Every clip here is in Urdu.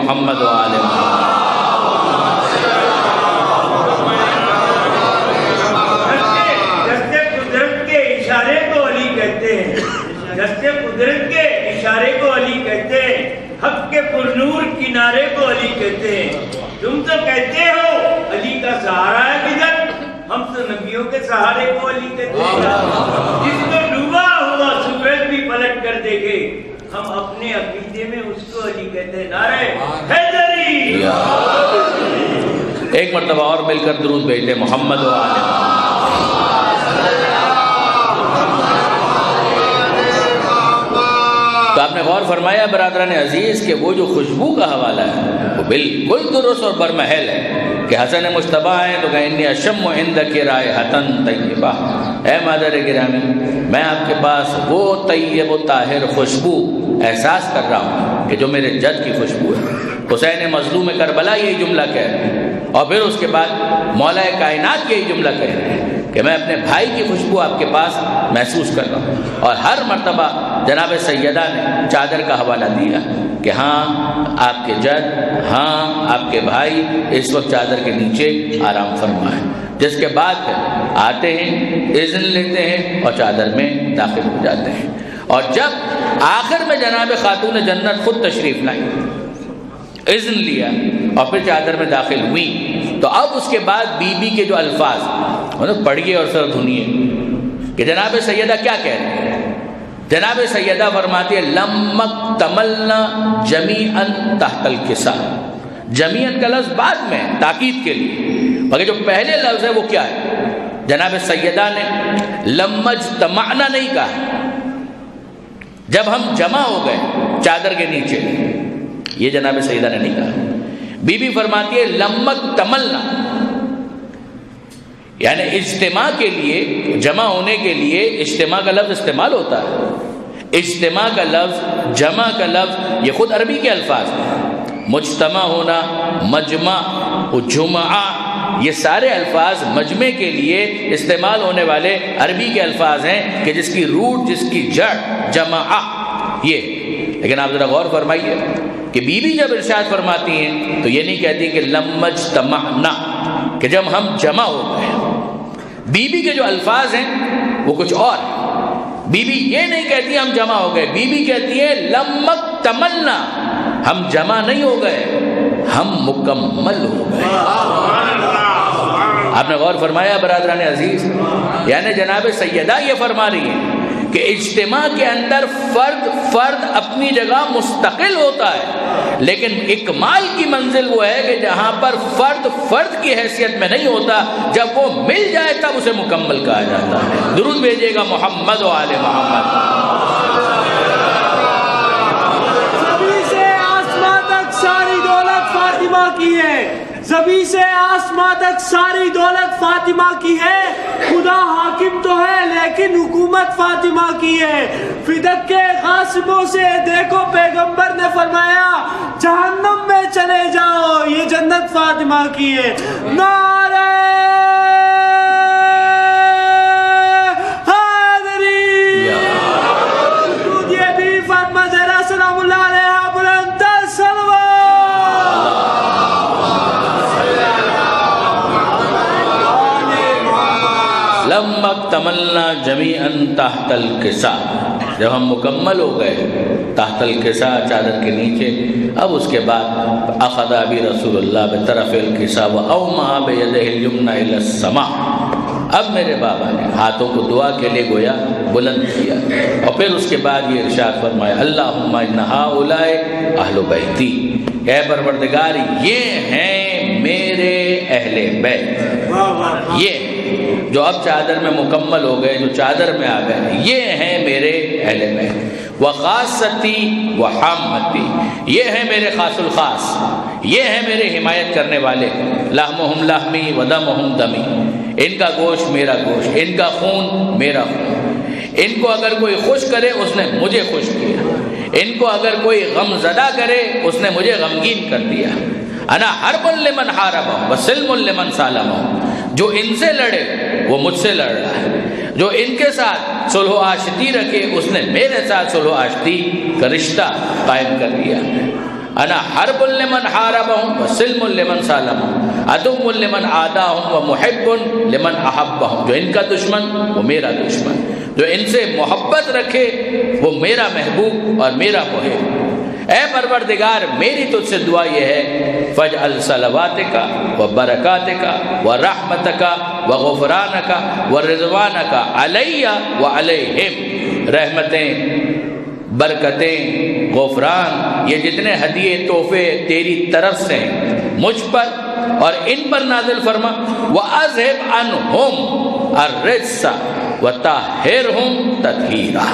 محمد و آل محمد۔ دستے قدرت کے اشارے کو علی کہتے ہیں، حق کے پرنور کنارے کو علی کہتے ہیں۔ تم تو کہتے ہو علی کا سہارا ہے کدھر، ہم تو نبیوں کے سہارے کو علی کہتے ہیں۔ جس کو ڈوبا ہوا سورج بھی پلٹ کر دیکھے، ہم اپنے عقیدے میں اس کو علی کہتے ہیں۔ نعرہ حیدری! ایک مرتبہ اور مل کر درود بھیجتے محمد و آل محمد۔ تو آپ نے غور فرمایا برادران عزیز کہ وہ جو خوشبو کا حوالہ ہے وہ بالکل درست اور برمحل ہے کہ حسن مجتبیٰ ہیں تو کہ انی اشم عندک رائحۃ طیبہ، اے مادر گرامی میں آپ کے پاس وہ طیب و طاہر خوشبو احساس کر رہا ہوں کہ جو میرے جد کی خوشبو ہے۔ حسین مظلوم کربلا یہی جملہ کہہ رہے ہیں، اور پھر اس کے بعد مولا کائنات یہی جملہ کہہ رہے ہیں کہ میں اپنے بھائی کی خوشبو آپ کے پاس محسوس کر رہا ہوں۔ اور ہر مرتبہ جناب سیدہ نے چادر کا حوالہ دیا کہ ہاں آپ کے جد، ہاں آپ کے بھائی اس وقت چادر کے نیچے آرام فرما ہے، جس کے بعد پھر آتے ہیں، اذن لیتے ہیں اور چادر میں داخل ہو جاتے ہیں۔ اور جب آخر میں جناب خاتون جنت خود تشریف لائی، اذن لیا اور پھر چادر میں داخل ہوئی، تو اب اس کے بعد بی بی کے جو الفاظ پڑھیے اور سر دھنیے کہ جناب سیدہ کیا کہہ رہے ہیں۔ جناب سیدہ فرماتی ہے لمک تملنا جمیعا تحت الکساء۔ جمیعا کا لفظ بعد میں تاکید کے لیے، مگر جو پہلے لفظ ہے وہ کیا ہے؟ جناب سیدہ نے لمجتمعنا نہیں کہا، جب ہم جمع ہو گئے چادر کے نیچے، یہ جناب سیدہ نے نہیں کہا۔ بی بی فرماتی ہے لمک تملنا، یعنی اجتماع کے لیے، جمع ہونے کے لیے اجتماع کا لفظ استعمال ہوتا ہے۔ اجتماع کا لفظ، جمع کا لفظ، یہ خود عربی کے الفاظ ہیں۔ مجتمع ہونا، مجمع، جمعہ، یہ سارے الفاظ مجمع کے لیے استعمال ہونے والے عربی کے الفاظ ہیں کہ جس کی روٹ، جس کی جڑ جمعہ یہ۔ لیکن آپ ذرا غور فرمائیے کہ بی بی جب ارشاد فرماتی ہیں تو یہ نہیں کہتی کہ لمجتمعنا، کہ جب ہم جمع ہو گئے۔ بی بی کے جو الفاظ ہیں وہ کچھ اور ہیں۔ بی بی یہ نہیں کہتی ہم جمع ہو گئے، بی بی کہتی ہے لمک تملنا، ہم جمع نہیں ہو گئے، ہم مکمل ہو گئے۔ آپ نے غور فرمایا برادران عزیز، یعنی جناب سیدہ یہ فرما رہی ہے کہ اجتماع کے اندر فرد اپنی جگہ مستقل ہوتا ہے، لیکن اکمال کی منزل وہ ہے کہ جہاں پر فرد کی حیثیت میں نہیں ہوتا، جب وہ مل جائے تب اسے مکمل کہا جاتا ہے۔ درود بھیجیے گا محمد و آل محمد۔ زمین سے آسمان تک ساری دولت فاطمہ کی ہے، زمین سے آسمان تک ساری دولت فاطمہ کی ہے، خدا حاکم تو ہے لیکن حکومت فاطمہ کی ہے۔ فدق کے غاصبوں سے دیکھو پیغمبر نے فرمایا جہنم میں چلے جاؤ، یہ جنت فاطمہ کی ہے۔ نعرہ حیدری! یہ بھی فاطمہ زہرا سلام اللہ علیہا بلند سلوات۔ لمک تملنا جمیعا تحت الکساء، جب ہم مکمل ہو گئے تحت الکساء، چادر کے نیچے، اب اس کے بعد اخذ ابی رسول اللہ بطرف الکساء واومأ بیدہ الیمنی الی السماء، اب میرے بابا نے ہاتھوں کو دعا کے لیے گویا بلند کیا، اور پھر اس کے بعد یہ ارشاد فرمایا اللہم ان ہؤلاء اہل بیتی، اے پروردگار یہ ہیں میرے اہل بیت، یہ جو اب چادر میں مکمل ہو گئے، جو چادر میں آ گئے، یہ ہیں میرے اہل بیت، وخاصتی وحامتی، یہ ہیں میرے خاص الخاص، یہ ہیں میرے حمایت کرنے والے، لحمہم لحمی ودمہم دمی، ان کا گوشت میرا گوشت، ان کا خون میرا خون، ان کو اگر کوئی خوش کرے اس نے مجھے خوش کیا، ان کو اگر کوئی غم زدہ کرے اس نے مجھے غمگین کر دیا۔ انا حرب لمن حاربہ وسلم لمن سالمہ، جو ان سے لڑے وہ مجھ سے لڑ رہا ہے، جو ان کے ساتھ صلح و آشتی رکھے اس نے میرے ساتھ صلح و آشتی کا رشتہ قائم کر دیا۔ انا حرب لمن حاربہم وسلم لمن سالمہم عدو لمن عاداہم ومحب لمن احبہم. جو ان کا دشمن وہ میرا دشمن، جو ان سے محبت رکھے وہ میرا محبوب اور میرا محب. اے پروردگار میری تجھ سے دعا یہ ہے فاجعل صلواتک و برکاتک و رحمتک و غفرانک و رضوانک علی و علیہم. رحمتیں، برکتیں، غفران، یہ جتنے ہدیے تحفے تیری طرف سے ہیں مجھ پر اور ان پر نازل فرما. وَأَذْهِبْ عَنْهُمْ الرِّجْسَ وَطَهِّرْهُمْ تَطْهِيرًا.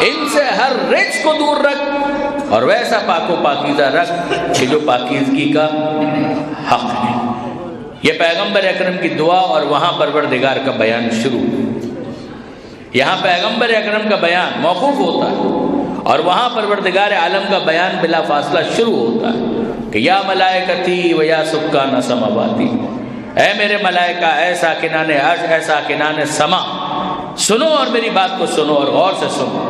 ان سے ہر رجس کو دور رکھ اور ویسا پاک و پاکیزہ رکھ کہ جو پاکیزگی کا حق ہے. یہ پیغمبر اکرم کی دعا اور وہاں پروردگار کا بیان شروع. یہاں پیغمبر اکرم کا بیان موقوف ہوتا ہے اور وہاں پروردگار عالم کا بیان بلا فاصلہ شروع ہوتا ہے کہ یا ملائکتی و یا سکان سماواتی، اے میرے ملائکہ، اے ساکنان عرش، اے ساکنان سما، سنو اور میری بات کو سنو اور غور سے سنو.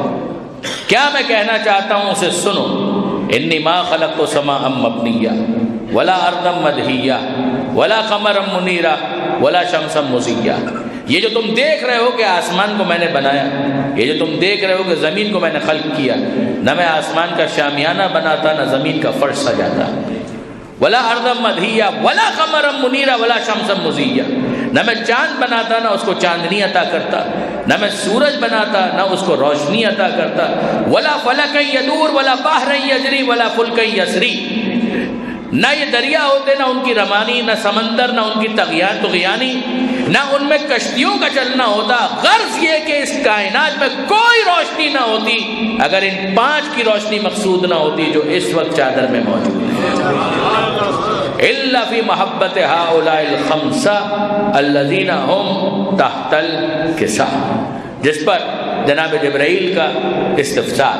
کیا میں کہنا چاہتا ہوں اسے سنو. انی ما خلقت سماء مبنیہ ولا ارضا مدحیہ ولا قمرا منیرا ولا شمسا مضیہ. یہ جو تم دیکھ رہے ہو کہ آسمان کو میں نے بنایا، یہ جو تم دیکھ رہے ہو کہ زمین کو میں نے خلق کیا، نہ میں آسمان کا شامیانہ بناتا نہ زمین کا فرش سجاتا. ولا ارضا مدحیہ ولا قمرا منیرا ولا شمسا مضیہ. نہ میں چاند بناتا نہ اس کو چاندنی عطا کرتا، نہ میں سورج بناتا نہ اس کو روشنی عطا کرتا. ولا فلک یدور ولا بحر یجری ولا فلک یسری. نہ یہ دریا ہوتے نہ ان کی روانی، نہ سمندر نہ ان کی طغیانی، نہ ان میں کشتیوں کا چلنا ہوتا. غرض یہ کہ اس کائنات میں کوئی روشنی نہ ہوتی اگر ان 5 کی روشنی مقصود نہ ہوتی جو اس وقت چادر میں موجود ہے. الا فی محبت ہؤلاء الخمسہ الذین هم تحت الکسا. جس پر جناب جبرائیل کا استفسار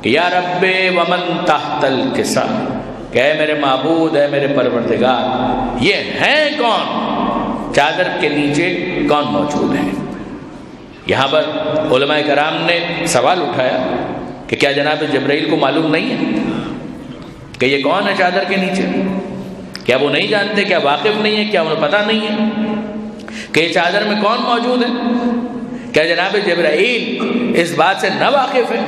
کہ یا رب ومن تحت الکسا، کہ اے میرے معبود، اے میرے پروردگار، یہ ہیں کون؟ چادر کے نیچے کون موجود ہیں؟ یہاں پر علماء کرام نے سوال اٹھایا کہ کیا جناب جبرائیل کو معلوم نہیں ہے کہ یہ کون ہے چادر کے نیچے؟ کیا وہ نہیں جانتے؟ کیا واقف نہیں ہے؟ کیا انہیں پتہ نہیں ہے کہ یہ چادر میں کون موجود ہے؟ کیا جناب جبرائیل اس بات سے نہ واقف ہے؟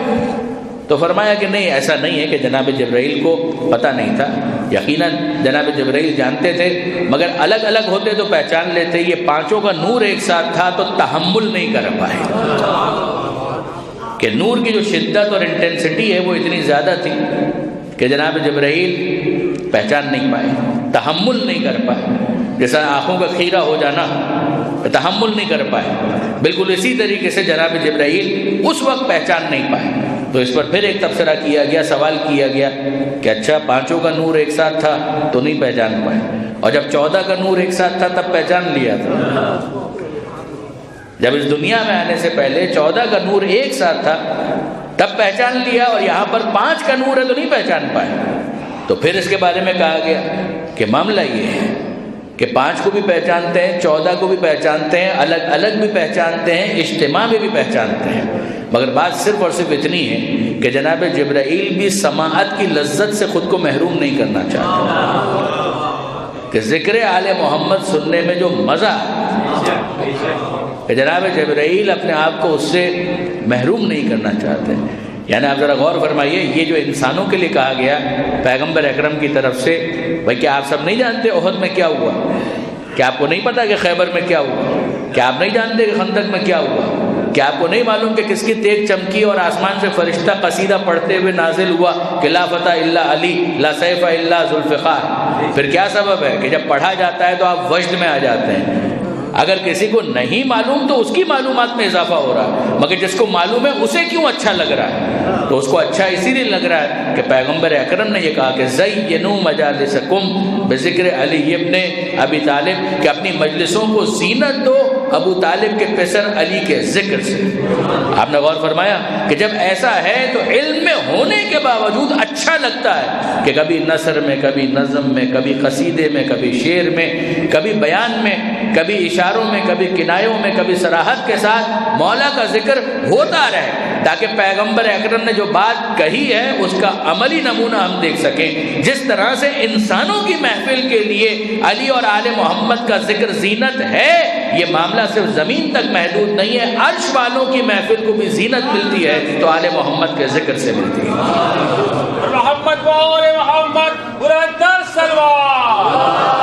تو فرمایا کہ نہیں، ایسا نہیں ہے کہ جناب جبرائیل کو پتہ نہیں تھا. یقیناً جناب جبرائیل جانتے تھے، مگر الگ الگ ہوتے تو پہچان لیتے. یہ 5 کا نور ایک ساتھ تھا تو تحمل نہیں کر پائے کہ نور کی جو شدت اور انٹینسٹی ہے وہ اتنی زیادہ تھی کہ جناب جبرائیل پہچان نہیں پائے، تحمل نہیں کر پائے. جیسا آنکھوں کا خیرہ ہو جانا، تحمل نہیں کر پائے. بالکل اسی طریقے سے جناب جبرائیل اس وقت پہچان نہیں پائے. تو اس پر پھر ایک تبصرہ کیا گیا، سوال کیا گیا کہ اچھا 5 کا نور ایک ساتھ تھا تو نہیں پہچان پائے، اور جب 14 کا نور ایک ساتھ تھا تب پہچان لیا تھا. جب اس دنیا میں آنے سے پہلے 14 کا نور ایک ساتھ تھا تب پہچان لیا، اور یہاں پر 5 کا نور ہے تو نہیں پہچان پائے. تو پھر اس کے بارے میں کہا گیا کہ معاملہ یہ ہے کہ 5 کو بھی پہچانتے ہیں، 14 کو بھی پہچانتے ہیں، الگ الگ بھی پہچانتے ہیں، اجتماع میں بھی پہچانتے ہیں. مگر بات صرف اور صرف اتنی ہے کہ جناب جبرائیل بھی سماعت کی لذت سے خود کو محروم نہیں کرنا چاہتے کہ ذکر آل محمد سننے میں جو مزہ کہ جناب جبرائیل اپنے آپ کو اس سے محروم نہیں کرنا چاہتے. یعنی آپ ذرا غور فرمائیے، یہ جو انسانوں کے لیے کہا گیا پیغمبر اکرم کی طرف سے، بھائی کیا آپ سب نہیں جانتے احد میں کیا ہوا؟ کیا آپ کو نہیں پتا کہ خیبر میں کیا ہوا؟ کیا آپ نہیں جانتے کہ خندق میں کیا ہوا؟ کیا آپ کو نہیں معلوم کہ کس کی تیغ چمکی اور آسمان سے فرشتہ قصیدہ پڑھتے ہوئے نازل ہوا کہ لا فتح الا علی لا سیف الا ذوالفقار؟ پھر کیا سبب ہے کہ جب پڑھا جاتا ہے تو آپ وجد میں آ جاتے ہیں. اگر کسی کو نہیں معلوم تو اس کی معلومات میں اضافہ ہو رہا ہے، مگر جس کو معلوم ہے اسے کیوں اچھا لگ رہا ہے؟ تو اس کو اچھا اسی لیے لگ رہا ہے کہ پیغمبر اکرم نے یہ کہا کہ زینوا مجالسکم بذکر علی ابن ابی طالب، کہ اپنی مجلسوں کو زینت دو ابو طالب کے پسر علی کے ذکر سے۔ آپ نے غور فرمایا کہ جب ایسا ہے تو علم میں ہونے کے باوجود اچھا لگتا ہے کہ کبھی نثر میں، کبھی نظم میں، کبھی قصیدے میں، کبھی شعر میں، کبھی بیان میں، کبھی اشاروں میں، کبھی کنایوں میں، کبھی صراحت کے ساتھ مولا کا ذکر ہوتا رہے، تاکہ پیغمبر اکرم نے جو بات کہی ہے اس کا عملی نمونہ ہم دیکھ سکیں۔ جس طرح سے انسانوں کی محفل کے لیے علی اور آل محمد کا ذکر زینت ہے، یہ معاملہ صرف زمین تک محدود نہیں ہے، عرش والوں کی محفل کو بھی زینت ملتی ہے تو آل محمد کے ذکر سے ملتی ہے۔ محمد و آل محمد برادر سلوات۔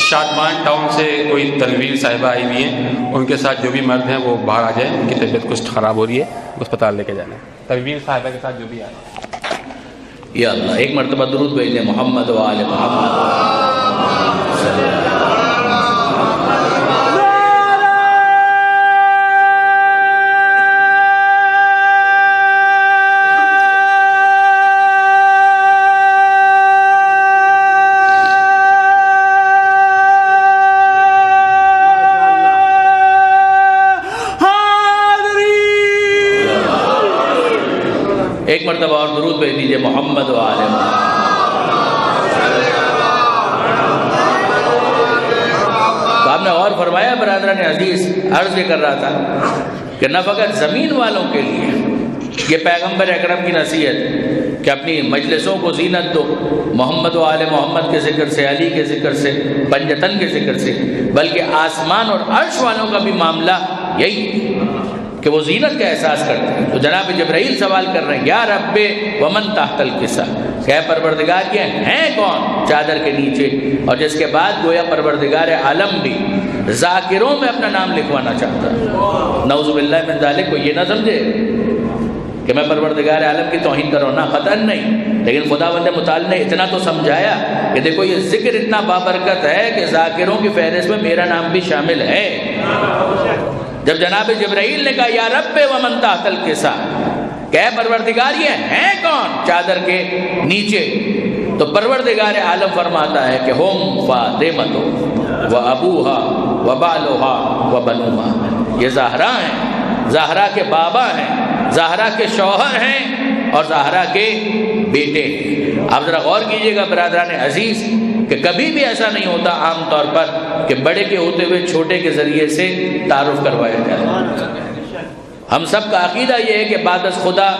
شادمان ٹاؤن سے کوئی تنویر صاحبہ آئی ہوئی ہیں، ان کے ساتھ جو بھی مرد ہیں وہ باہر آ جائیں، ان کی طبیعت کچھ خراب ہو رہی ہے، اسپتال لے کے جانا ہے۔ تنویر صاحبہ کے ساتھ جو بھی آئے۔ یا اللہ ایک مرتبہ درود بھیج دیں محمد و آل محمد۔ ایک مرتبہ اور درود بھیج دیجئے محمد و آل محمد۔ تو آپ نے غور فرمایا برادران عزیز، عرض یہ کر رہا تھا کہ نہ فقط زمین والوں کے لیے یہ پیغمبر اکرم کی نصیحت کہ اپنی مجلسوں کو زینت دو محمد و آل محمد کے ذکر سے، علی کے ذکر سے، پنجتن کے ذکر سے، بلکہ آسمان اور عرش والوں کا بھی معاملہ یہی کہ وہ زینت کا احساس کرتے ہیں۔ تو جناب جبرائیل سوال کر رہے ہیں یا رب ومن تحت الکسا، کہ پروردگار یہ ہیں کون چادر کے نیچے، اور جس کے بعد گویا پروردگار عالم بھی ذاکروں میں اپنا نام لکھوانا چاہتا ہے۔ نعوذ باللہ من ذالک، کو یہ نہ سمجھے کہ میں پروردگار عالم کی توہین کر رہا ہوں، نہ قطعاً نہیں، لیکن خداوند متعال نے اتنا تو سمجھایا کہ دیکھو یہ ذکر اتنا بابرکت ہے کہ ذاکروں کی فہرست میں میرا نام بھی شامل ہے۔ جب جناب جبرائیل نے کہا یا رب ومن تحت الکسا، کہ اے پروردگار یہ ہیں کون چادر کے نیچے، تو پروردگار عالم فرماتا ہے کہ ہم فاطمہ و ابوہا و بالوہا و بنوہا، یہ زہرا ہیں، زہرا کے بابا ہیں، زہرا کے شوہر ہیں اور زہرا کے بیٹے ہیں۔ آپ ذرا غور کیجئے گا برادران عزیز کہ کبھی بھی ایسا نہیں ہوتا عام طور پر کہ بڑے کے ہوتے ہوئے چھوٹے کے ذریعے سے تعارف کروایا جائے۔ ہم سب کا عقیدہ یہ ہے کہ بعد از خدا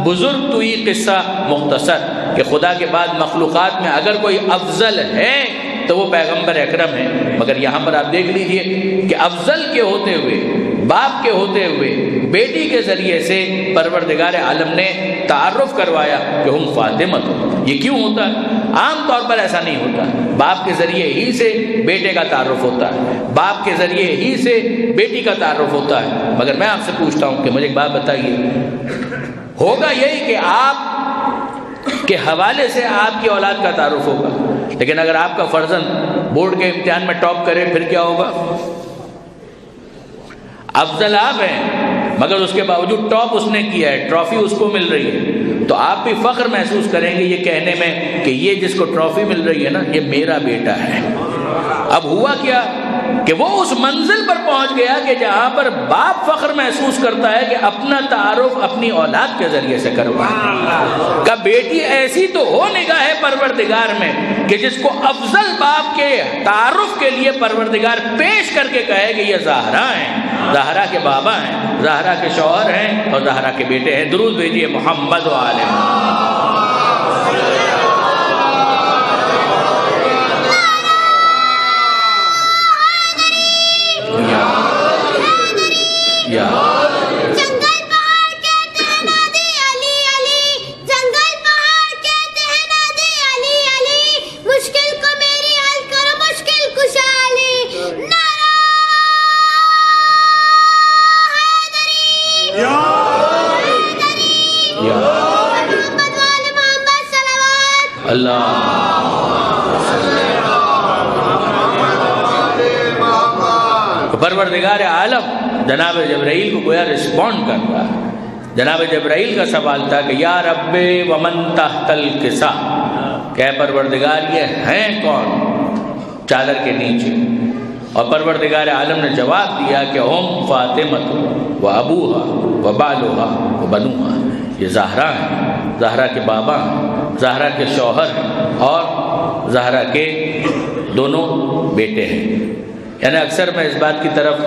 بزرگ تو یہ قصہ مختصر، کہ خدا کے بعد مخلوقات میں اگر کوئی افضل ہے تو وہ پیغمبر اکرم ہے، مگر یہاں پر آپ دیکھ لیجئے کہ افضل کے ہوتے ہوئے، باپ کے ہوتے ہوئے بیٹی کے ذریعے سے پروردگار عالم نے تعارف کروایا کہ ہم فاطمہ۔ یہ کیوں ہوتا ہے؟ عام طور پر ایسا نہیں ہوتا، باپ کے ذریعے ہی سے بیٹے کا تعارف ہوتا ہے، باپ کے ذریعے ہی سے بیٹی کا تعارف ہوتا ہے۔ مگر میں آپ سے پوچھتا ہوں کہ مجھے ایک بات بتائیے، ہوگا یہی کہ آپ کے حوالے سے آپ کی اولاد کا تعارف ہوگا، لیکن اگر آپ کا فرزند بورڈ کے امتحان میں ٹاپ کرے پھر کیا ہوگا؟ افضل آپ ہیں مگر اس کے باوجود ٹاپ اس نے کیا ہے، ٹرافی اس کو مل رہی ہے، تو آپ بھی فخر محسوس کریں گے یہ کہنے میں کہ یہ جس کو ٹرافی مل رہی ہے نا یہ میرا بیٹا ہے۔ اب ہوا کیا کہ وہ اس منزل پر پہنچ گیا کہ جہاں پر باپ فخر محسوس کرتا ہے کہ اپنا تعارف اپنی اولاد کے ذریعے سے کروائے۔ کہ بیٹی ایسی تو ہو نگاہ پروردگار میں کہ جس کو افضل باپ کے تعارف کے لیے پروردگار پیش کر کے کہے کہ یہ زہرا ہیں، زہرا کے بابا ہیں، زہرا کے شوہر ہیں اور زہرا کے بیٹے ہیں۔ درود بھیجیے محمد و آل محمد۔ جنگل پہاڑ کہتے ہیں نادی علی علی، جنگل پہاڑ کہتے ہیں نادی علی علی، مشکل کو میری حل کرو مشکل کشا علی، نعرہ حیدری، حیدری، محمد وال محمد صلوات۔ تو پروردگار عالم جناب جبرائیل کو گویا رسپونڈ کر رہا ہے. جناب جبرائیل کا سوال تھا کہ یا رب ومن تحت الکسا، کہ اے پروردگار یہ ہیں کون چادر کے نیچے؟ اور پروردگار عالم نے جواب دیا کہ ہم فاطمہ و ابوہا و بالوہا و بنوہا، یہ زہرا ہیں، زہرا کے بابا ہیں، زہرا کے شوہر ہیں، اور زہرا کے دونوں بیٹے ہیں. یعنی اکثر میں اس بات کی طرف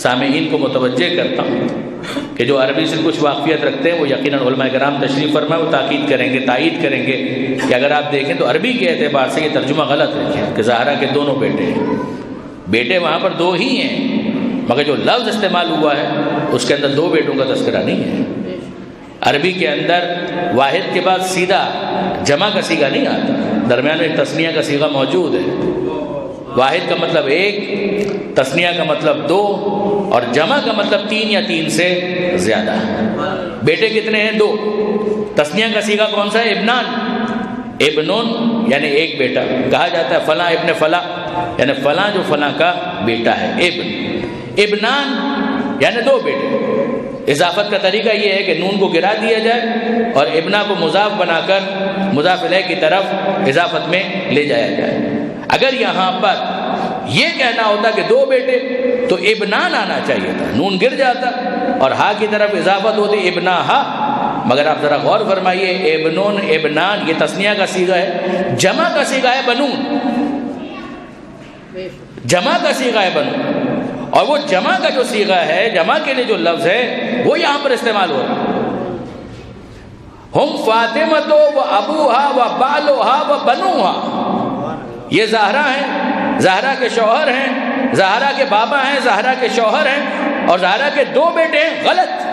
سامعین کو متوجہ کرتا ہوں کہ جو عربی سے کچھ واقفیت رکھتے ہیں وہ یقیناً علماء کرام تشریف فرمائے، وہ تاکید کریں گے، تائید کریں گے کہ اگر آپ دیکھیں تو عربی کے اعتبار سے یہ ترجمہ غلط ہے کہ زہرا کے دونوں بیٹے ہیں. بیٹے وہاں پر دو ہی ہیں، مگر جو لفظ استعمال ہوا ہے اس کے اندر دو بیٹوں کا تذکرہ نہیں ہے. عربی کے اندر واحد کے بعد سیدھا جمع کا صیغہ نہیں آتا، درمیان میں تثنیہ کا صیغہ موجود ہے. واحد کا مطلب ایک، تثنیہ کا مطلب دو، اور جمع کا مطلب تین یا تین سے زیادہ. بیٹے کتنے ہیں؟ دو. تثنیہ کا صیغہ کون سا ہے؟ ابنان. ابنون یعنی ایک بیٹا. کہا جاتا ہے فلاں ابن فلاں، یعنی فلاں جو فلاں کا بیٹا ہے. ابنان یعنی دو بیٹے. اضافت کا طریقہ یہ ہے کہ نون کو گرا دیا جائے اور ابنا کو مضاف بنا کر مضاف الیہ کی طرف اضافت میں لے جایا جائے. اگر یہاں پر یہ کہنا ہوتا کہ دو بیٹے تو ابنان آنا چاہیے تھا، نون گر جاتا اور ہا کی طرف اضافت ہوتی ابنا ہا. مگر آپ ذرا غور فرمائیے، ابنون ابنان یہ تثنیہ کا صیغہ ہے، جمع کا صیغہ ہے بنون. جمع کا صیغہ ہے بنون، اور وہ جمع کا جو صیغہ ہے، جمع کے لیے جو لفظ ہے وہ یہاں پر استعمال ہو رہا ہے. ہم فاطمہ و ابوہا و بالوہا و بنوہا، یہ زہرا ہیں، زہرا کے شوہر ہیں، زہرا کے بابا ہیں، زہرا کے شوہر ہیں، اور زہرا کے دو بیٹے ہیں. غلط.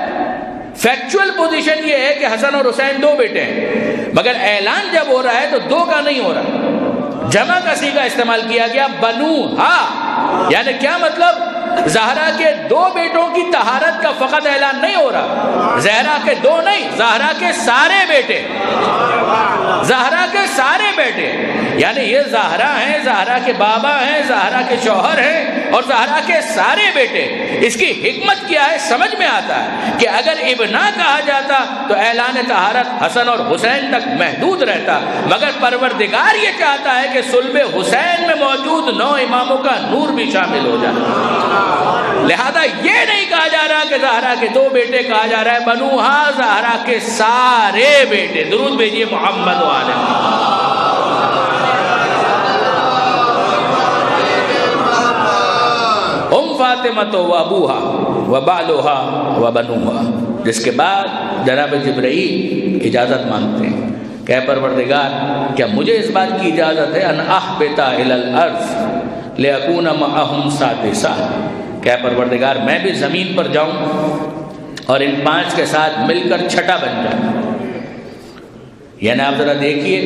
فیکچول پوزیشن یہ ہے کہ حسن اور حسین دو بیٹے ہیں، مگر اعلان جب ہو رہا ہے تو دو کا نہیں ہو رہا، جمع کا صیغہ استعمال کیا گیا بنوہا. یعنی کیا مطلب؟ زہرا کے دو بیٹوں کی طہارت کا فقط اعلان نہیں ہو رہا، زہرا کے دو نہیں، زہرا کے سارے بیٹے، زہرا کے سارے بیٹے. یعنی یہ زہرا ہیں، زہرا کے بابا ہیں، زہرا کے شوہر ہیں، اور زہرا کے سارے بیٹے. اس کی حکمت کیا ہے سمجھ میں آتا ہے کہ اگر ابنا کہا جاتا تو اعلان طہارت حسن اور حسین تک محدود رہتا، مگر پروردگار یہ چاہتا ہے کہ صلب حسین میں موجود 9 اماموں کا نور بھی شامل ہو جائے. لہذا یہ نہیں کہا جا رہا کہ زہرا کے دو بیٹے، کہا جا رہا ہے بنوہا، زہرا کے سارے بیٹے. درود بھیجیے محمد و آل محمد. فاطمہ و ابوہا و بالوہا و بنوہا. جس کے بعد جناب جبرائیل اجازت مانگتے ہیں کہ اے پروردگار کیا مجھے اس بات کی اجازت ہے ان احبط الی الارض لیکون معہم سادسا، کہ اے پروردگار میں بھی زمین پر جاؤں اور ان 5 کے ساتھ مل کر چھٹا بن جاؤں. یعنی آپ ذرا دیکھیے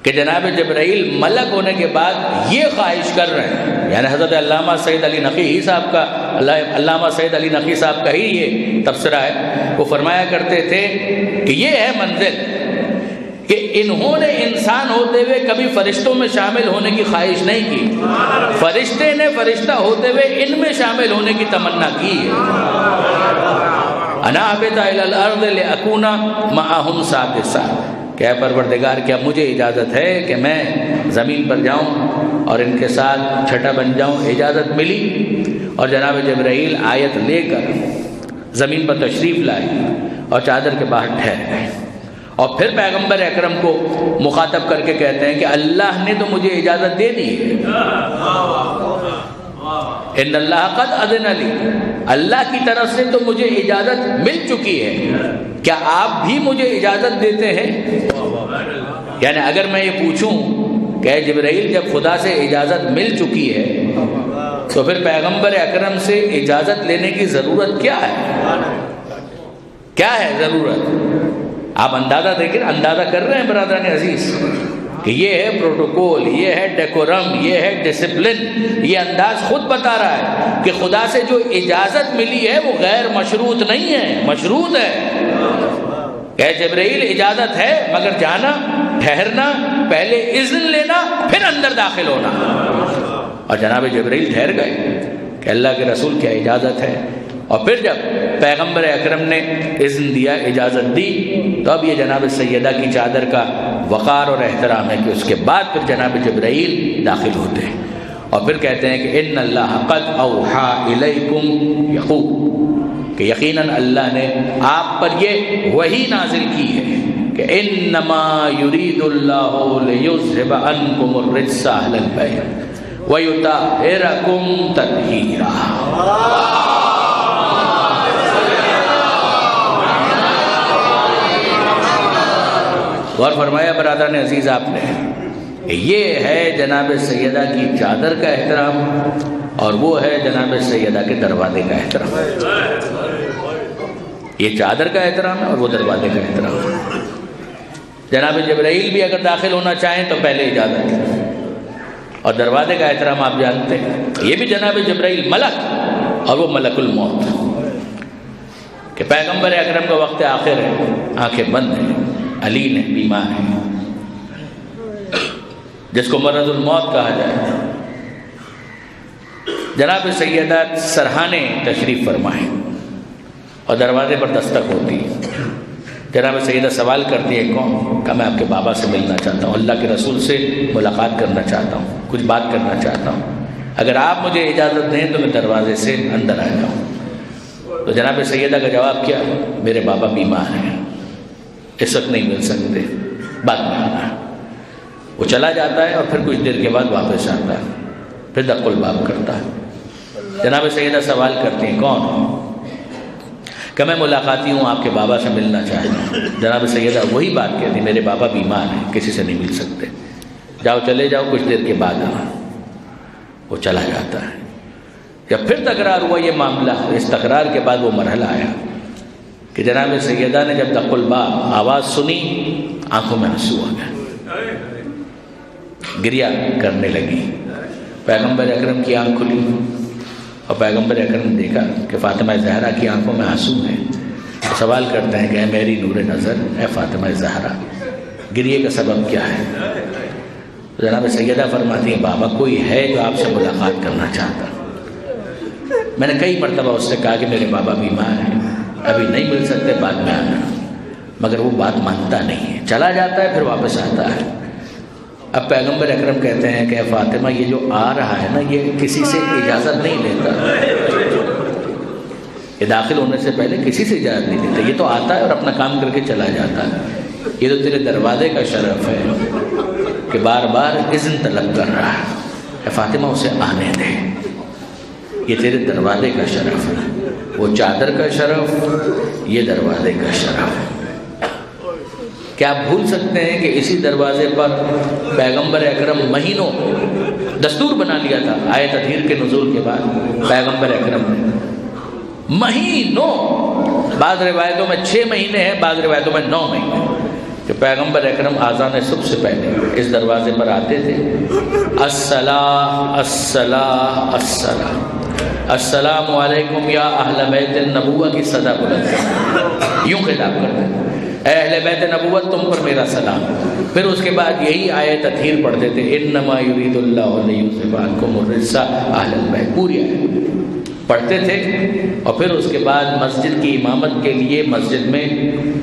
کہ جناب جبرائیل ملک ہونے کے بعد یہ خواہش کر رہے ہیں. یعنی حضرت علامہ سید علی نقی صاحب کا، علامہ سید علی نقی صاحب کا ہی یہ تبصرہ ہے. وہ فرمایا کرتے تھے کہ یہ ہے منزل کہ انہوں نے انسان ہوتے ہوئے کبھی فرشتوں میں شامل ہونے کی خواہش نہیں کی، فرشتے نے فرشتہ ہوتے ہوئے ان میں شامل ہونے کی تمنا کی ہے. انا احبط الی الارض لاکون معہم سادسا، کہ اے پروردگار کیا مجھے اجازت ہے کہ میں زمین پر جاؤں اور ان کے ساتھ چھٹا بن جاؤں. اجازت ملی اور جناب جبرائیل آیت لے کر زمین پر تشریف لائے اور چادر کے باہر ٹھہر گئے. اور پھر پیغمبر اکرم کو مخاطب کر کے کہتے ہیں کہ اللہ نے تو مجھے اجازت دے دی ہے، ان اللہ قد اذن لی، اللہ کی طرف سے تو مجھے اجازت مل چکی ہے، کیا آپ بھی مجھے اجازت دیتے ہیں؟ یعنی اگر میں یہ پوچھوں کہ اے جبرائیل جب خدا سے اجازت مل چکی ہے تو پھر پیغمبر اکرم سے اجازت لینے کی ضرورت کیا ہے؟ کیا ہے ضرورت؟ آپ اندازہ دیکھیں، اندازہ کر رہے ہیں برادران عزیز کہ یہ ہے پروٹوکول، یہ ہے ڈیکورم، یہ ہے ڈسپلن. یہ انداز خود بتا رہا ہے کہ خدا سے جو اجازت ملی ہے وہ غیر مشروط نہیں ہے، مشروط ہے. کہ جبرائیل اجازت ہے مگر جانا، ٹھہرنا، پہلے اذن لینا، پھر اندر داخل ہونا. اور جناب جبرائیل ٹھہر گئے کہ اللہ کے رسول کیا اجازت ہے. اور پھر جب پیغمبر اکرم نے اذن دیا، اجازت دی، تو اب یہ جناب سیدہ کی چادر کا وقار اور احترام ہے کہ اس کے بعد پھر جناب جبرائیل داخل ہوتے ہیں اور پھر کہتے ہیں کہ ان اللہ قد اوحا الیکم یقول، کہ یقیناً اللہ نے آپ پر یہ وحی نازل کی ہے کہ انما یرید اللہ لیذھب عنکم الرجس اہل البیت ویطہرکم تطہیرا. غور فرمایا برادران عزیز آپ نے، یہ ہے جناب سیدہ کی چادر کا احترام اور وہ ہے جناب سیدہ کے دروازے کا احترام. یہ چادر کا احترام ہے اور وہ دروازے کا احترام ہے. جناب جبرائیل بھی اگر داخل ہونا چاہیں تو پہلے اجازت ہے. اور دروازے کا احترام آپ جانتے ہیں، یہ بھی جناب جبرائیل ملک اور وہ ملک الموت، کہ پیغمبر اکرم کا وقت آخر ہے، آنکھیں بند ہیں، علی نے بیمار ہیں، جس کو مرض الموت کہا جائے. جناب سیدہ سرحانے تشریف فرمائیں اور دروازے پر دستک ہوتی ہے. جناب سیدہ سوال کرتی ہے کون؟ کہ میں آپ کے بابا سے ملنا چاہتا ہوں، اللہ کے رسول سے ملاقات کرنا چاہتا ہوں، کچھ بات کرنا چاہتا ہوں، اگر آپ مجھے اجازت دیں تو میں دروازے سے اندر آ جاؤں. تو جناب سیدہ کا جواب کیا؟ میرے بابا بیمار ہیں، اس وقت نہیں مل سکتے، بعد میں آنا ہے. وہ چلا جاتا ہے اور پھر کچھ دیر کے بعد واپس آتا ہے، پھر دق الباب کرتا ہے. جناب سیدہ سوال کرتی ہیں کون؟ کہ میں ملاقاتی ہوں، آپ کے بابا سے ملنا چاہتا ہوں. جناب سیدہ وہی بات کہتی، میرے بابا بیمار ہیں، کسی سے نہیں مل سکتے، جاؤ چلے جاؤ، کچھ دیر کے بعد آنا. وہ چلا جاتا ہے. جب پھر تکرار ہوا یہ معاملہ، اس تکرار کے بعد وہ مرحلہ آیا کہ جناب سیدہ نے جب دق الباب آواز سنی، آنکھوں میں آنسو آ گئے، گریہ کرنے لگی. پیغمبر اکرم کی آنکھ کھلی اور پیغمبر اکرم نے دیکھا کہ فاطمہ زہرا کی آنکھوں میں آنسو ہیں. سوال کرتے ہیں کہ اے میری نور نظر، اے فاطمہ زہرا، گریے کا سبب کیا ہے؟ جناب سیدہ فرماتی ہیں بابا کوئی ہے جو آپ سے ملاقات کرنا چاہتا. میں نے کئی مرتبہ اس سے کہا کہ میرے بابا بیمار ہیں، ابھی نہیں مل سکتے، بعد میں آنا، مگر وہ بات مانتا نہیں ہے، چلا جاتا ہے پھر واپس آتا ہے. اب پیغمبر اکرم کہتے ہیں کہ فاطمہ یہ جو آ رہا ہے نا، یہ کسی سے اجازت نہیں لیتا، یہ داخل ہونے سے پہلے کسی سے اجازت نہیں لیتا، یہ تو آتا ہے اور اپنا کام کر کے چلا جاتا ہے. یہ تو تیرے دروازے کا شرف ہے کہ بار بار اذن طلب کر رہا ہے. اے فاطمہ اسے آنے دے، یہ تیرے دروازے کا شرف ہے. وہ چادر کا شرف، یہ دروازے کا شرف. کیا آپ بھول سکتے ہیں کہ اسی دروازے پر پیغمبر اکرم مہینوں دستور بنا لیا تھا؟ آیت تطہیر کے نزول کے بعد پیغمبر اکرم نے مہینوں، بعض روایتوں میں 6 مہینے ہیں، بعض روایتوں میں 9 مہینے، کہ پیغمبر اکرم آذان صبح سے پہلے اس دروازے پر آتے تھے. الصلاۃ الصلاۃ الصلاۃ، السلام علیکم یا اہل بیت النبوہ کی صدا بلند، یوں خطاب کرتے ہیں، اے اہل بیت نبوت تم پر میرا سلام. پھر اس کے بعد یہی آیت تطہیر پڑھتے تھے، انما یرید اللہ لیذھب عنکم الرجس اہل البیت، پوری آیت پڑھتے تھے. اور پھر اس کے بعد مسجد کی امامت کے لیے، مسجد میں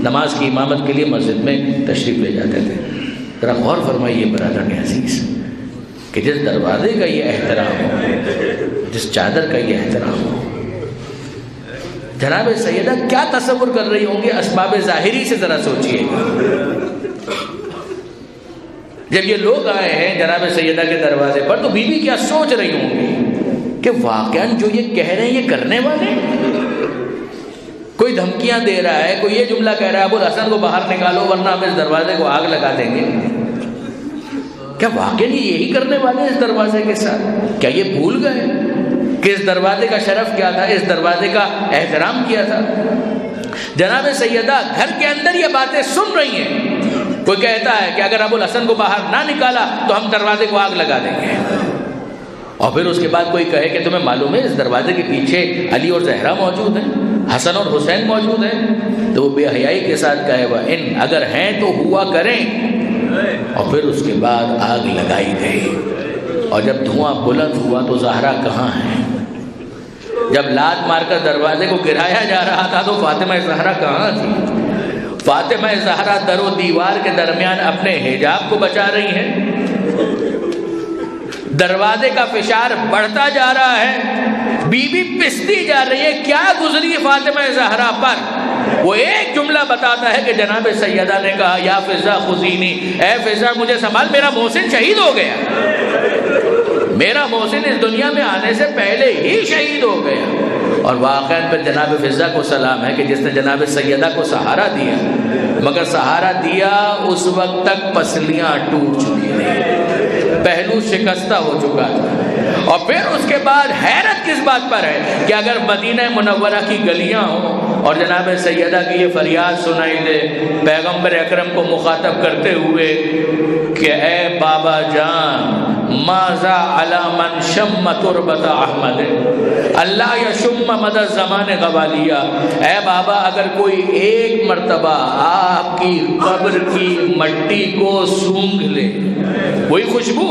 نماز کی امامت کے لیے مسجد میں تشریف لے جاتے تھے. ذرا غور فرمائیے برادران عزیز کہ جس دروازے کا یہ احترام ہو، جس چادر کا یہ احترام ہو، جناب سیدہ کیا تصور کر رہی ہوں گے اسباب ظاہری سے ذرا سوچئے. جب یہ لوگ آئے ہیں جناب سیدہ کے دروازے پر تو بیوی کیا سوچ رہی ہوں گی کہ واقعاً جو یہ کہہ رہے ہیں یہ کرنے والے ہیں. کوئی دھمکیاں دے رہا ہے، کوئی یہ جملہ کہہ رہا ہے ابو الحسن کو باہر نکالو ورنہ ہم اس دروازے کو آگ لگا دیں گے. کیا واقعاً یہ یہی کرنے والے ہیں اس دروازے کے ساتھ؟ کیا یہ بھول گئے کہ اس دروازے کا شرف کیا تھا، اس دروازے کا احترام کیا تھا؟ جناب سیدہ گھر کے اندر یہ باتیں سن رہی ہیں. کوئی کہتا ہے کہ اگر ابو الحسن کو باہر نہ نکالا تو ہم دروازے کو آگ لگا دیں گے. اور پھر اس کے بعد کوئی کہے کہ تمہیں معلوم ہے اس دروازے کے پیچھے علی اور زہرا موجود ہیں، حسن اور حسین موجود ہیں. تو وہ بے حیائی کے ساتھ کہے وہ ان اگر ہیں تو ہوا کریں. اور پھر اس کے بعد آگ لگائی گئی اور جب دھواں بلند ہوا تو زہرا کہاں ہے؟ جب لات مار کر دروازے کو گرایا جا رہا تھا تو فاطمہ زہرا کہاں تھی؟ فاطمہ زہرا در و دیوار کے درمیان اپنے حجاب کو بچا رہی ہیں. دروازے کا فشار بڑھتا جا رہا ہے، بی بی پستی جا رہی ہے. کیا گزری فاطمہ زہرا پر؟ وہ ایک جملہ بتاتا ہے کہ جناب سیدہ نے کہا یا فضا خذینی، اے فضا مجھے سنبھال، میرا محسن شہید ہو گیا، میرا محسن اس دنیا میں آنے سے پہلے ہی شہید ہو گیا. اور واقعاً پھر جناب فضا کو سلام ہے کہ جس نے جناب سیدہ کو سہارا دیا، مگر سہارا دیا اس وقت تک پسلیاں ٹوٹ چکی تھیں، پہلو شکستہ ہو چکا تھا. اور پھر اس کے بعد حیرت کس بات پر ہے کہ اگر مدینہ منورہ کی گلیاں ہوں اور جناب سیدہ کی یہ فریاد سنائی دے پیغمبر اکرم کو مخاطب کرتے ہوئے کہ اے بابا جان ماذا علی من شم تربت احمد اللہ یشم مد زمان غوالیہ، اے بابا اگر کوئی ایک مرتبہ آپ کی قبر کی مٹی کو سونگھ لے، وہی خوشبو،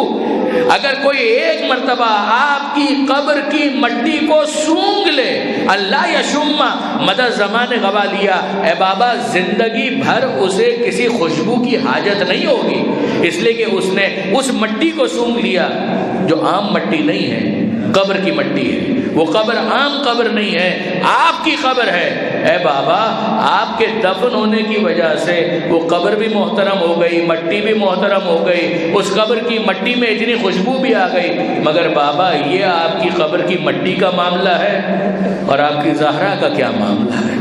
اگر کوئی ایک مرتبہ آپ کی قبر کی مٹی کو سونگھ لے، اللہ یشم مد زمان غوالیہ، اے بابا زندگی بھر اسے کسی خوشبو کی حاجت نہیں ہوگی، اس لیے کہ اس نے اس مٹی کو سونگھ لیا جو عام مٹی نہیں ہے، قبر کی مٹی ہے. وہ قبر عام قبر نہیں ہے، آپ کی قبر ہے. اے بابا آپ کے دفن ہونے کی وجہ سے وہ قبر بھی محترم ہو گئی، مٹی بھی محترم ہو گئی، اس قبر کی مٹی میں اتنی خوشبو بھی آ گئی، مگر بابا یہ آپ کی قبر کی مٹی کا معاملہ ہے اور آپ کی زہرا کا کیا معاملہ ہے؟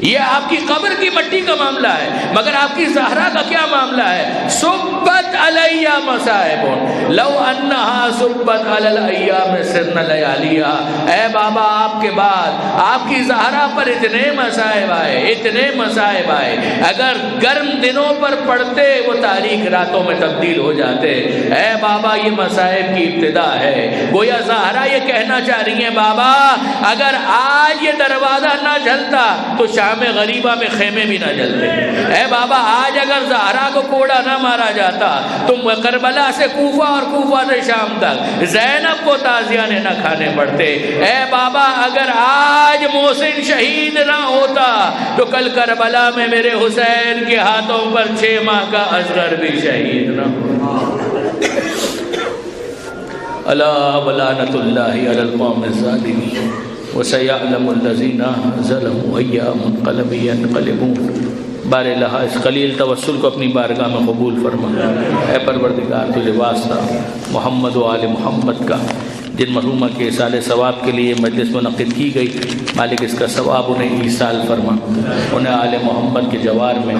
یہ آپ کی قبر کی مٹی کا معاملہ ہے، مگر آپ کی زہرا کا کیا معاملہ ہے؟ سبت علیہ مصائب لو انہا سبت علی الایام سرن لیالیہ. اے بابا آپ کے بعد آپ کی زہرا پر اتنے مصائب آئے، اتنے مصائب آئے، اگر گرم دنوں پر پڑتے وہ تاریک راتوں میں تبدیل ہو جاتے. اے بابا یہ مصائب کی ابتدا ہے. گویا زہرا یہ کہنا چاہ رہی ہیں بابا اگر آج یہ دروازہ نہ جلتا تو شام غریبہ میں خیمے بھی نہ جلتے. اے بابا آج اگر زہرا کو کوڑا نہ مارا جاتا تو کربلا سے کوفہ اور کوفہ سے شام تک زینب کو تازیانے نہ کھانے پڑتے. اے بابا اگر آج محسن شہید نہ ہوتا تو کل کربلا میں میرے حسین کے ہاتھوں پر 6 ماہ کا اصغر بھی شہید نہ ہوتا. الا ولعنۃ اللہ علی القوم الظالمین وَسَيَعْلَمُ الَّذِينَ ظَلَمُوا أَيَّ مُنْقَلَبٍ يَنْقَلِبُونَ. بار الہ اس قلیل توسل کو اپنی بارگاہ میں قبول فرما. اے پروردگار تجھے واسطہ محمد و آل محمد کا، جن مرحومہ کے ایصال ثواب کے لیے مجلس منعقد کی گئی، مالک اس کا ثواب انہیں ایصال فرما، انہیں آل محمد کے جوار میں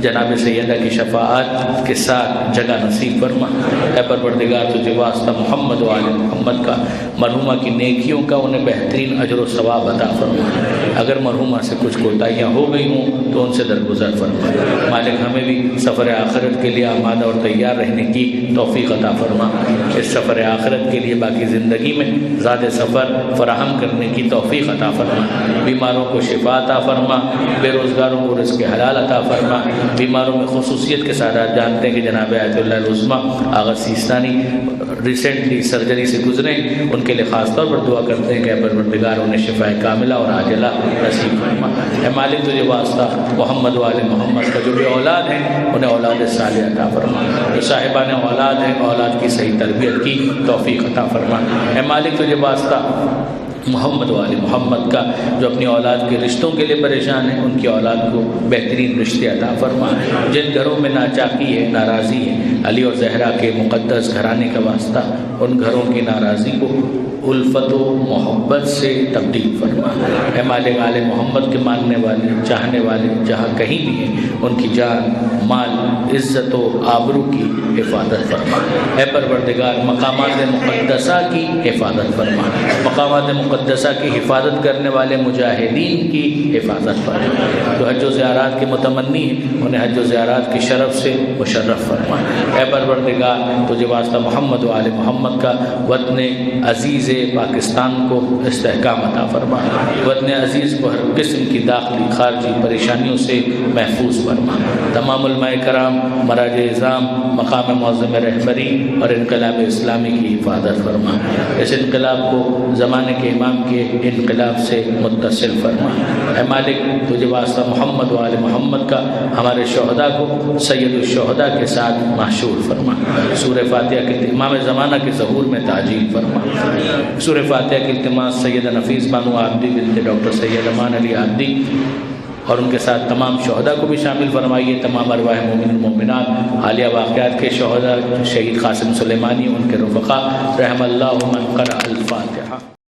جناب سیدہ کی شفاعت کے ساتھ جگہ نصیب فرما. اے پروردگار تجھے واسطہ محمد و آل محمد کا، مرحومہ کی نیکیوں کا انہیں بہترین اجر و ثواب عطا فرما. اگر مرحومہ سے کچھ کوتاہیاں ہو گئی ہوں تو ان سے درگزر فرما. مالک ہمیں بھی سفر آخرت کے لیے آمادہ اور تیار رہنے کی توفیق عطا فرما. اس سفر آخرت کے لیے باقی زندگی میں زیادہ سفر فراہم کرنے کی توفیق عطا فرما. بیماروں کو شفا عطا فرما، بے روزگاروں کو رزق حلال عطا فرما. بیماروں میں خصوصیت کے ساتھ آپ جانتے ہیں کہ جناب آیت اللہ العظمیٰ آغا سیستانی ریسنٹلی سرجری سے گزرے، ان کے لیے خاص طور پر دعا کرتے ہیں کہ اے پروردگار انہیں شفا کاملہ اور عاجلہ نصیب فرما. اے مالک تجھے واسطہ محمد و آل محمد کا جو بھی اولاد ہیں انہیں اولاد صالح عطا فرما. جو صاحبان اولاد ہیں اولاد کی صحیح تربیت کی توفیق عطا فرما. اے مالک تجھے واسطہ محمد و آل محمد کا جو اپنی اولاد کے رشتوں کے لیے پریشان ہیں ان کی اولاد کو بہترین رشتے عطا فرما. جن گھروں میں ناچاکی ہے، ناراضی ہے، علی اور زہرا کے مقدس گھرانے کا واسطہ ان گھروں کی ناراضی کو الفت و محبت سے تبدیل فرما. اے مالک آل محمد کے ماننے والے، چاہنے والے جہاں کہیں بھی ہیں ان کی جان، مال، عزت و آبرو کی حفاظت فرما. اے پروردگار مقامات مقدسہ کی حفاظت فرما. مقامات مقدسہ کی حفاظت کرنے والے مجاہدین کی حفاظت فرما. جو حج و زیارات کے متمنی ہیں انہیں حج و زیارات کی شرف سے مشرف فرما. اے پروردگار تجھے واسطہ محمد و آل محمد کا وطن عزیز پاکستان کو استحکام عطا فرما، وطن عزیز کو ہر قسم کی داخلی خارجی پریشانیوں سے محفوظ فرما، تمام علماء کرام، مراجع اعظام، مقام معظم رہبری اور انقلاب اسلامی کی حفاظت فرما، اس انقلاب کو زمانے کے امام کے انقلاب سے متصل فرما۔ اے مالک، تجھے واسطہ محمد و آل محمد کا ہمارے شہداء کو سید الشہداء کے ساتھ محشور فرما، سورہ فاتحہ کے امام زمانہ کے ظہور میں تعجیل فرما، سورہ فاتحہ کی التماس سیدہ نفیس بانو عابدی بنت ڈاکٹر سید امان علی عابدی اور ان کے ساتھ تمام شہداء کو بھی شامل فرمائیے، تمام ارواح مومن مومنات، حالیہ واقعات کے شہداء، شہید قاسم سلیمانی، ان کے رفقا، رحم اللہ من قرأ الفاتحہ۔